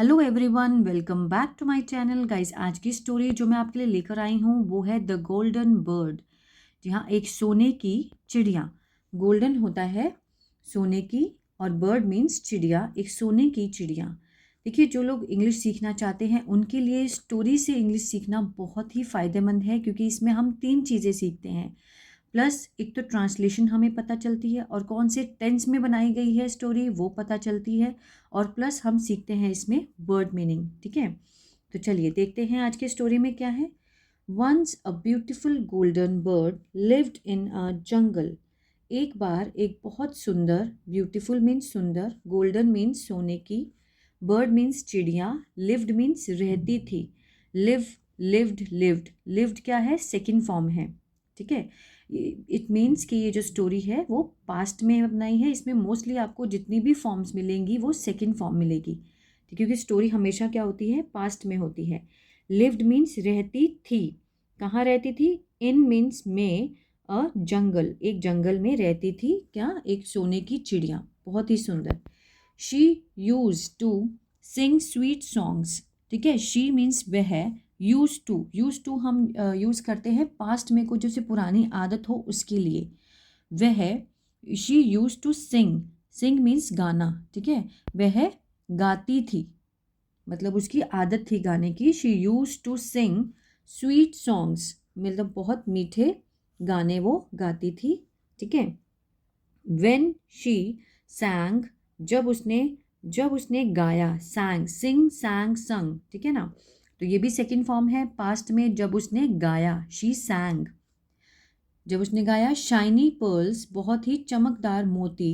Hello everyone, welcome back to my channel guys. आज की story जो मैं आपके लिए लेकर आई हूँ वो है द गोल्डन बर्ड। जी हाँ, एक सोने की चिड़िया। गोल्डन होता है सोने की और बर्ड मीन्स चिड़िया, एक सोने की चिड़िया। देखिए, जो लोग इंग्लिश सीखना चाहते हैं उनके लिए स्टोरी से इंग्लिश सीखना बहुत ही फ़ायदेमंद है, क्योंकि इसमें हम 3 चीज़ें सीखते हैं। प्लस एक तो ट्रांसलेशन हमें पता चलती है और कौन से टेंस में बनाई गई है स्टोरी वो पता चलती है, और प्लस हम सीखते हैं इसमें वर्ड मीनिंग। ठीक है, तो चलिए देखते हैं आज के स्टोरी में क्या है। Once a beautiful golden bird lived in a jungle. एक बार एक बहुत सुंदर, ब्यूटीफुल मीन्स सुंदर, गोल्डन मीन्स सोने की, बर्ड मीन्स चिड़िया, लिव्ड मीन्स रहती थी। लिव, लिव्ड, लिव्ड, लिव्ड क्या है? सेकेंड फॉर्म है। ठीक है, इट मीन्स कि ये जो स्टोरी है वो पास्ट में बनाई है। इसमें मोस्टली आपको जितनी भी फॉर्म्स मिलेंगी वो सेकेंड फॉर्म मिलेगी, क्योंकि स्टोरी हमेशा क्या होती है? पास्ट में होती है। लिव्ड मीन्स रहती थी। कहाँ रहती थी? इन मीन्स में, अ जंगल, एक जंगल में रहती थी। क्या? एक सोने की चिड़िया, बहुत ही सुंदर। She use to sing sweet songs. ठीक है, शी मीन्स वह, यूज टू हम यूज़ करते हैं पास्ट में, कुछ जैसे पुरानी आदत हो उसके लिए। वह, she use to sing, sing means गाना। ठीक है, वह गाती थी, मतलब उसकी आदत थी गाने की। She use to sing sweet songs, मतलब बहुत मीठे गाने वो गाती थी। ठीक है, वेन शी सैंग, जब उसने गाया। सैंग, सिंग, सैंग, संग। ठीक है ना, तो ये भी सेकंड फॉर्म है पास्ट में। जब उसने गाया, शी सैंग, जब उसने गाया। शाइनी पर्ल्स, बहुत ही चमकदार मोती।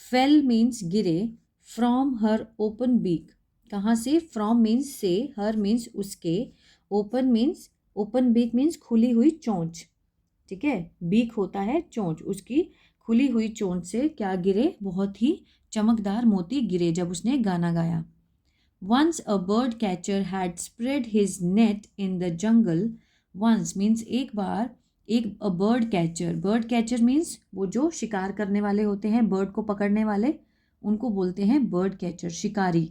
फेल मीन्स गिरे। फ्रॉम हर ओपन बीक, कहाँ से? फ्रॉम मीन्स से, हर मीन्स उसके, open means, open beak means खुली हुई चोंच। ठीक है, बीक होता है चोंच, उसकी खुली हुई चोंच से क्या गिरे? बहुत ही चमकदार मोती गिरे जब उसने गाना गाया। Once a bird catcher had spread his net in the jungle. Once means एक बार, एक बर्ड कैचर मीन्स वो जो शिकार करने वाले होते हैं, बर्ड को पकड़ने वाले, उनको बोलते हैं बर्ड कैचर, शिकारी।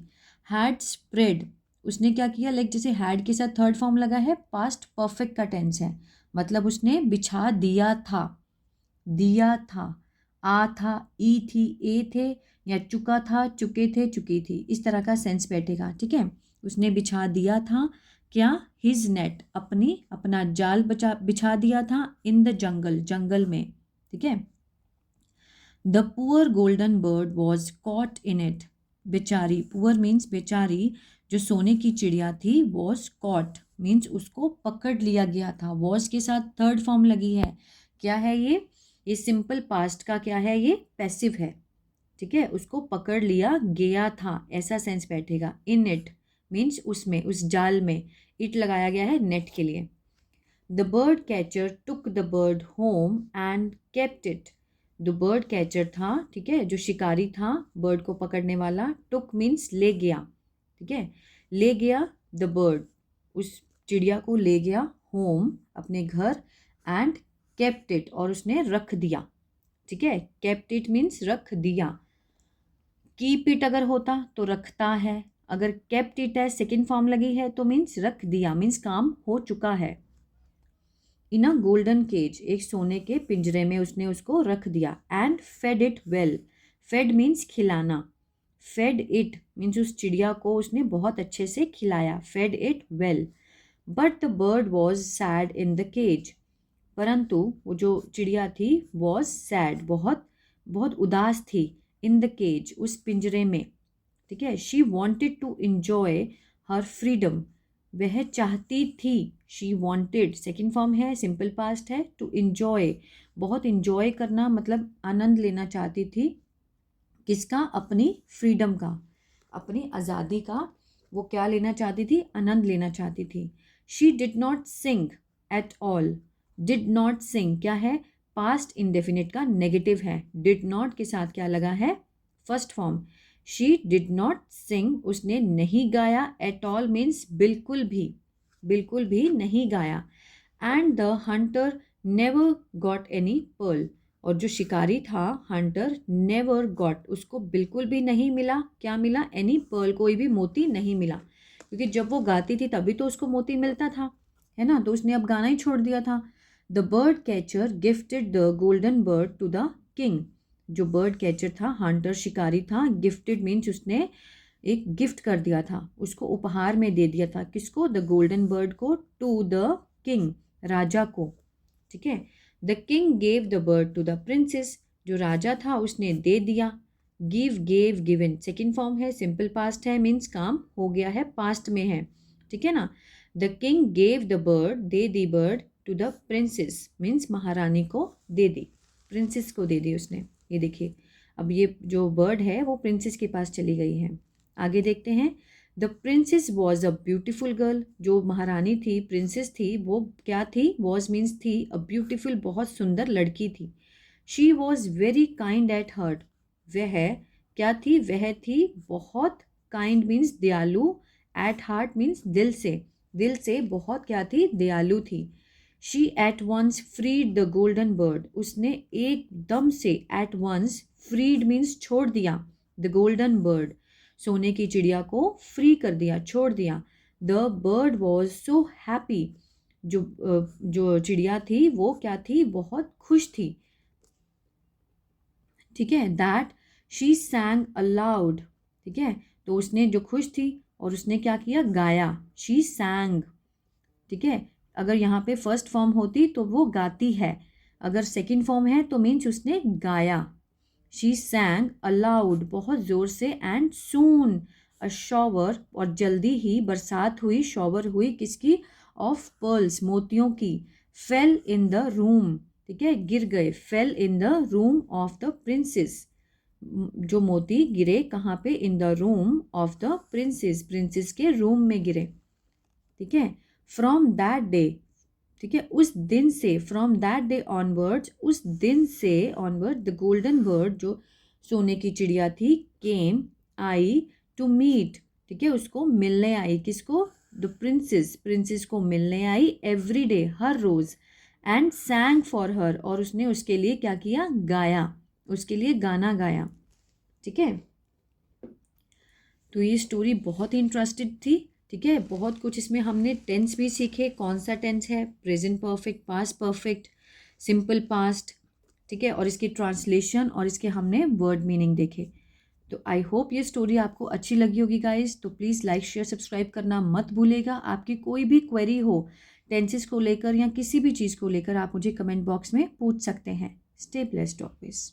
हैड स्प्रेड, उसने क्या किया? लाइक जैसे हैड के साथ थर्ड फॉर्म लगा है, पास्ट परफेक्ट का टेंस है, मतलब उसने बिछा दिया था। दिया था, आ था, ई थी, ए थे, या चुका था, चुके थे, चुकी थी, इस तरह का सेंस बैठेगा। ठीक है, उसने बिछा दिया था क्या? हिज नेट, अपना जाल बिछा दिया था। इन द जंगल, जंगल में। ठीक है, the poor golden bird was caught in it. बेचारी, पुअर मीन्स बेचारी, जो सोने की चिड़िया थी, वॉज कॉट मीन्स उसको पकड़ लिया गया था। वॉज के साथ थर्ड फॉर्म लगी है। क्या है ये? ये सिंपल पास्ट का क्या है? ये पैसिव है। ठीक है, उसको पकड़ लिया गया था, ऐसा सेंस बैठेगा। इन इट मीन्स उसमें, उस जाल में। इट लगाया गया है नेट के लिए। The bird catcher took the bird home and kept it. The bird catcher था, ठीक है, जो शिकारी था, बर्ड को पकड़ने वाला। टुक मीन्स ले गया। ठीक है, ले गया द बर्ड, उस चिड़िया को ले गया, होम अपने घर, एंड केप्ट इट, और उसने रख दिया। ठीक है, केप्ट इट मीन्स रख दिया। कीप इट अगर होता तो रखता है, अगर केप्ट इट है, सेकेंड फॉर्म लगी है, तो मीन्स रख दिया, मीन्स काम हो चुका है। इन अ गोल्डन केज, एक सोने के पिंजरे में उसने उसको रख दिया। And fed it well, fed means खिलाना। फेड इट मीन्स उस चिड़िया को उसने बहुत अच्छे से खिलाया। Fed it well. But the bird was sad in the cage, परंतु वो जो चिड़िया थी, वॉज सैड, बहुत बहुत उदास थी। इन द केज, उस पिंजरे में। ठीक है, she wanted to enjoy her freedom, वह चाहती थी। शी वॉन्टेड, सेकेंड फॉर्म है, सिंपल पास्ट है। टू इंजॉय, बहुत इंजॉय करना, मतलब आनंद लेना चाहती थी। किसका? अपनी फ्रीडम का, अपनी आज़ादी का। वो क्या लेना चाहती थी? आनंद लेना चाहती थी। She did not sing at all. Did not sing क्या है? पास्ट इंडेफिनिट का नेगेटिव है। डिड नॉट के साथ क्या लगा है? First form. She did not sing, उसने नहीं गाया। एट ऑल मीन्स बिल्कुल भी, बिल्कुल भी नहीं गाया। And the hunter never got any pearl, और जो शिकारी था हंटर नेवर गॉट, उसको बिल्कुल भी नहीं मिला, क्या मिला, एनी पर्ल, कोई भी मोती नहीं मिला, क्योंकि जब वो गाती थी तभी तो उसको मोती मिलता था, है ना, तो उसने अब गाना ही छोड़ दिया था। The bird catcher gifted the golden bird to the king, जो बर्ड कैचर था, हंटर शिकारी था, गिफ्टेड मीन्स उसने एक गिफ्ट कर दिया था, उसको उपहार में दे दिया था, किसको, द गोल्डन बर्ड को, टू द किंग, राजा को, ठीक है। The king gave the bird to the princess, जो राजा था उसने दे दिया, give gave given second form है, सिंपल पास्ट है, मीन्स काम हो गया है, पास्ट में है, ठीक है ना। The king gave the bird, दे दी bird, to the princess means महारानी को दे दी, प्रिंसेस को दे दी उसने। ये देखिए अब ये जो बर्ड है वो प्रिंसेस के पास चली गई है। आगे देखते हैं। The princess was a beautiful girl, जो महारानी थी, प्रिंसेस थी, वो क्या थी, वॉज मीन्स थी, अ ब्यूटिफुल बहुत सुंदर लड़की थी। She was very kind at heart, वह क्या थी, वह थी बहुत, काइंड मीन्स दयालु, एट हार्ट मीन्स दिल से बहुत क्या थी, दयालु थी। She at once freed the golden bird, उसने एकदम से, एट वंस, फ्रीड मीन्स छोड़ दिया, द गोल्डन बर्ड, सोने की चिड़िया को फ्री कर दिया, छोड़ दिया। The bird was so happy, जो चिड़िया थी वो क्या थी, बहुत खुश थी, ठीक है। दैट शी सैंग अलाउड, ठीक है, तो उसने जो खुश थी और उसने क्या किया, गाया, शी सैंग, ठीक है। अगर यहाँ पे फर्स्ट फॉर्म होती तो वो गाती है, अगर सेकंड फॉर्म है तो मीन्स उसने गाया। शी सैंग अलाउड, बहुत ज़ोर से, एंड सून अ शॉवर, और जल्दी ही बरसात हुई, शॉवर हुई किसकी, ऑफ पर्ल्स, मोतियों की, फेल इन द रूम, ठीक है, गिर गए, fail in the room of the princess, जो मोती गिरे कहाँ पे, in the room of the princess, princess के रूम में गिरे, ठीक है। फ्रॉम दैट डे, ठीक है, उस दिन से, फ्रॉम दैट डे ऑनवर्ड्स, उस दिन से ऑनवर्ड, द गोल्डन बर्ड, जो सोने की चिड़िया थी, केम, आई, टू मीट, ठीक है, उसको मिलने आई, किसको, द प्रिंसेस, प्रिंसेस को मिलने आई, एवरी डे, हर रोज़, एंड सैंग फॉर हर, और उसने उसके लिए क्या किया, गाया, उसके लिए गाना गाया, ठीक है। तो ये स्टोरी बहुत ही इंटरेस्टेड थी, ठीक है, बहुत कुछ इसमें हमने टेंस भी सीखे, कौन सा टेंस है, present perfect, past perfect, simple past, ठीक है, और इसकी ट्रांसलेशन और इसके हमने वर्ड मीनिंग देखे। तो आई होप ये स्टोरी आपको अच्छी लगी होगी गाइज, तो प्लीज़ लाइक शेयर सब्सक्राइब करना मत भूलेगा। आपकी कोई भी क्वेरी हो टेंसेस को लेकर या किसी भी चीज़ को लेकर आप मुझे कमेंट बॉक्स में पूछ सकते हैं। Stay blessed always.